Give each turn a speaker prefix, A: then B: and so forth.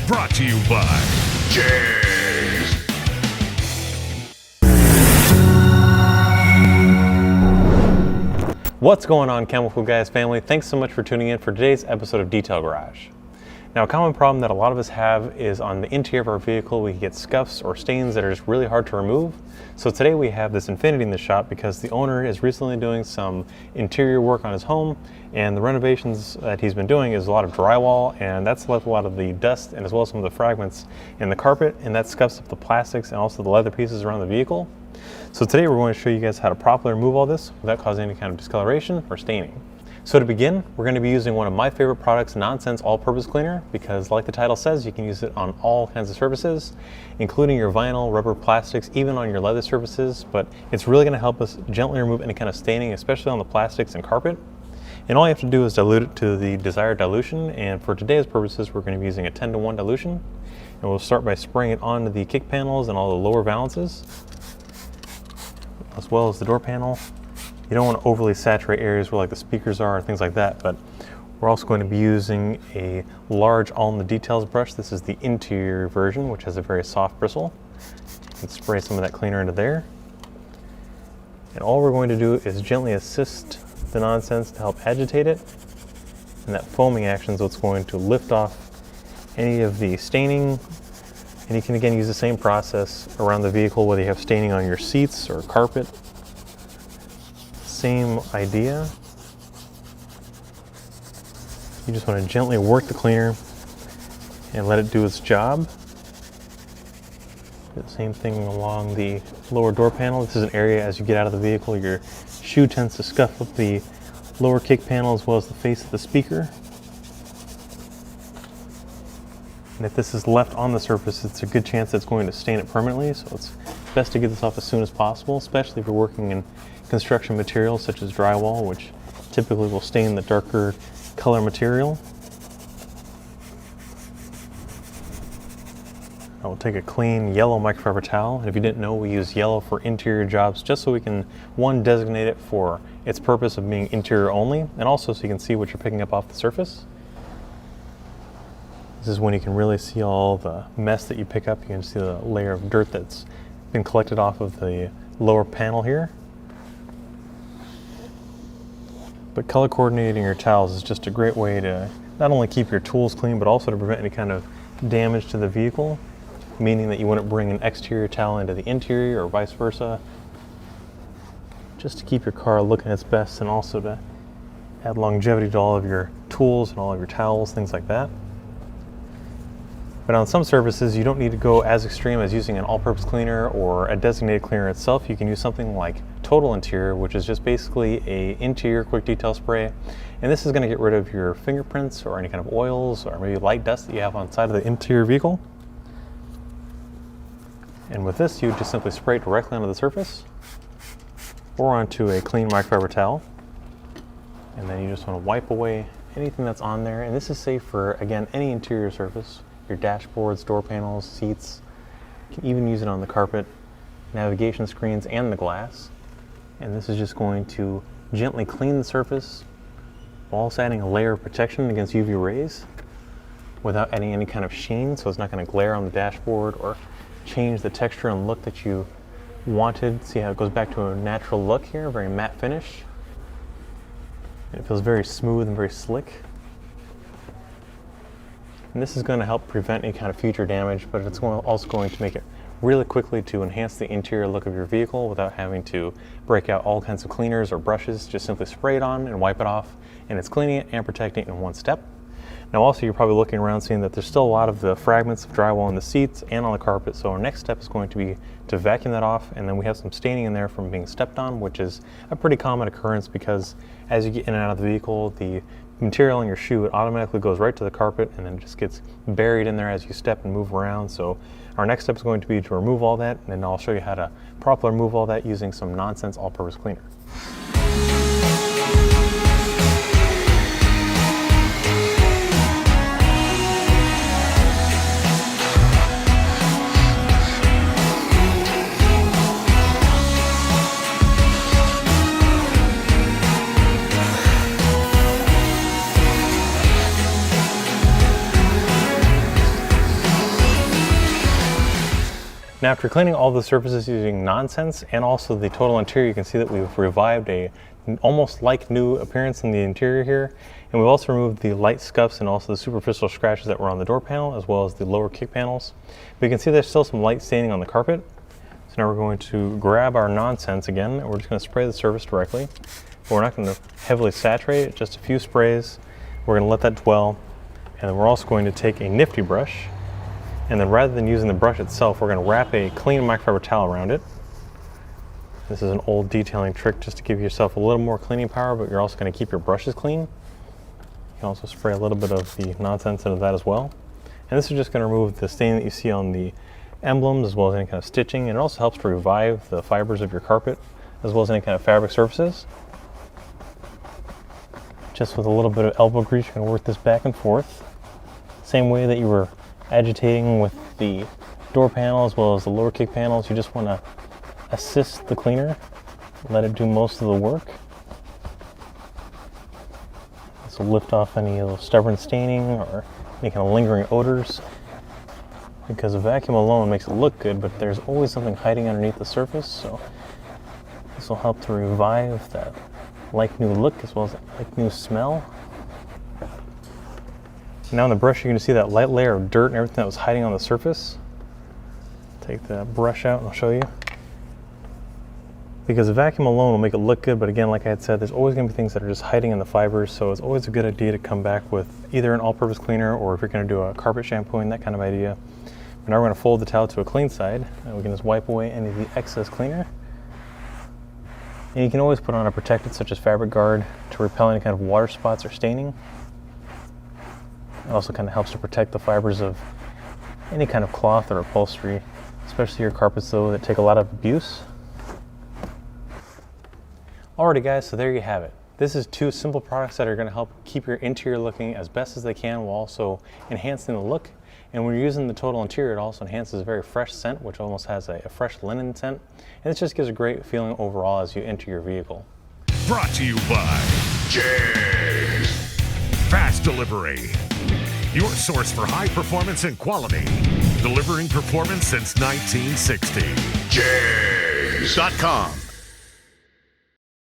A: Brought to you by JEGS.
B: What's going on, Chemical Guys family? Thanks so much for tuning in for today's episode of Detail Garage. Now, a common problem that a lot of us have is on the interior of our vehicle, we get scuffs or stains that are just really hard to remove. So today we have this Infinity in the shop because the owner is recently doing some interior work on his home, and the renovations that he's been doing is a lot of drywall, and that's left a lot of the dust and as well as some of the fragments in the carpet, and that scuffs up the plastics and also the leather pieces around the vehicle. So today we're going to show you guys how to properly remove all this without causing any kind of discoloration or staining. So to begin, we're going to be using one of my favorite products, Nonsence All Purpose Cleaner, because like the title says, you can use it on all kinds of surfaces, including your vinyl, rubber, plastics, even on your leather surfaces, but it's really going to help us gently remove any kind of staining, especially on the plastics and carpet. And all you have to do is dilute it to the desired dilution, and for today's purposes, we're going to be using a 10-to-1 dilution. And we'll start by spraying it onto the kick panels and all the lower valances, as well as the door panel. You don't want to overly saturate areas where like the speakers are and things like that, but we're also going to be using a large all in the details brush. This is the interior version, which has a very soft bristle. You can spray some of that cleaner into there. And all we're going to do is gently assist the Nonsence to help agitate it. And that foaming action is what's going to lift off any of the staining. And you can again use the same process around the vehicle, whether you have staining on your seats or carpet. Same idea. You just want to gently work the cleaner and let it do its job. Do the same thing along the lower door panel. This is an area as you get out of the vehicle, your shoe tends to scuff up the lower kick panel as well as the face of the speaker. And if this is left on the surface, it's a good chance it's going to stain it permanently, so it's best to get this off as soon as possible, especially if you're working in construction materials such as drywall, which typically will stain the darker color material. I will take a clean yellow microfiber towel, and if you didn't know, we use yellow for interior jobs just so we can, one, designate it for its purpose of being interior only, and also so you can see what you're picking up off the surface. This is when you can really see all the mess that you pick up. You can see the layer of dirt that's been collected off of the lower panel here. But color coordinating your towels is just a great way to not only keep your tools clean, but also to prevent any kind of damage to the vehicle, meaning that you wouldn't bring an exterior towel into the interior or vice versa, just to keep your car looking its best and also to add longevity to all of your tools and all of your towels, things like that. But on some surfaces, you don't need to go as extreme as using an all-purpose cleaner or a designated cleaner itself. You can use something like Total Interior, which is just basically an interior quick detail spray. And this is going to get rid of your fingerprints or any kind of oils or maybe light dust that you have on the side of the interior vehicle. And with this, you just simply spray it directly onto the surface or onto a clean microfiber towel. And then you just want to wipe away anything that's on there. And this is safe for, again, any interior surface. Your dashboards, door panels, seats. You can even use it on the carpet, navigation screens, and the glass. And this is just going to gently clean the surface while also adding a layer of protection against UV rays without adding any kind of sheen, so it's not going to glare on the dashboard or change the texture and look that you wanted. See how it goes back to a natural look here, very matte finish. And it feels very smooth and very slick. And this is going to help prevent any kind of future damage, but it's also going to make it really quickly to enhance the interior look of your vehicle without having to break out all kinds of cleaners or brushes. Just simply spray it on and wipe it off, and it's cleaning it and protecting it in one step. Now also, you're probably looking around seeing that there's still a lot of the fragments of drywall in the seats and on the carpet, so our next step is going to be to vacuum that off, and then we have some staining in there from being stepped on, which is a pretty common occurrence because as you get in and out of the vehicle, the material in your shoe, it automatically goes right to the carpet and then just gets buried in there as you step and move around. So our next step is going to be to remove all that, and then I'll show you how to properly remove all that using some Nonsence All Purpose Cleaner. Now after cleaning all the surfaces using Nonsence and also the Total Interior, you can see that we've revived a almost like new appearance in the interior here. And we've also removed the light scuffs and also the superficial scratches that were on the door panel as well as the lower kick panels. But you can see there's still some light staining on the carpet. So now we're going to grab our Nonsence again and we're just going to spray the surface directly. But we're not going to heavily saturate it, just a few sprays. We're going to let that dwell. And then we're also going to take a nifty brush. And then rather than using the brush itself, we're going to wrap a clean microfiber towel around it. This is an old detailing trick just to give yourself a little more cleaning power, but you're also going to keep your brushes clean. You can also spray a little bit of the Nonsence into that as well. And this is just going to remove the stain that you see on the emblems as well as any kind of stitching. And it also helps to revive the fibers of your carpet as well as any kind of fabric surfaces. Just with a little bit of elbow grease, you're going to work this back and forth. Same way that you were agitating with the door panel as well as the lower kick panels, you just want to assist the cleaner, let it do most of the work. This will lift off any of the stubborn staining or any kind of lingering odors, because a vacuum alone makes it look good, but there's always something hiding underneath the surface, so this will help to revive that like new look as well as that like new smell. Now on the brush, you're going to see that light layer of dirt and everything that was hiding on the surface. Take that brush out and I'll show you. Because the vacuum alone will make it look good, but again, like I had said, there's always going to be things that are just hiding in the fibers, so it's always a good idea to come back with either an all-purpose cleaner or if you're going to do a carpet shampooing, that kind of idea. But now we're going to fold the towel to a clean side, and we can just wipe away any of the excess cleaner. And you can always put on a protectant such as Fabric Guard to repel any kind of water spots or staining. It also kind of helps to protect the fibers of any kind of cloth or upholstery, especially your carpets though that take a lot of abuse. Alrighty guys, so there you have it. This is 2 simple products that are going to help keep your interior looking as best as they can while also enhancing the look. And when you're using the Total Interior, it also enhances a very fresh scent, which almost has a fresh linen scent. And it just gives a great feeling overall as you enter your vehicle.
A: Brought to you by JEGS. Fast delivery. Your source for high performance and quality. Delivering performance since 1960. JEGS.com.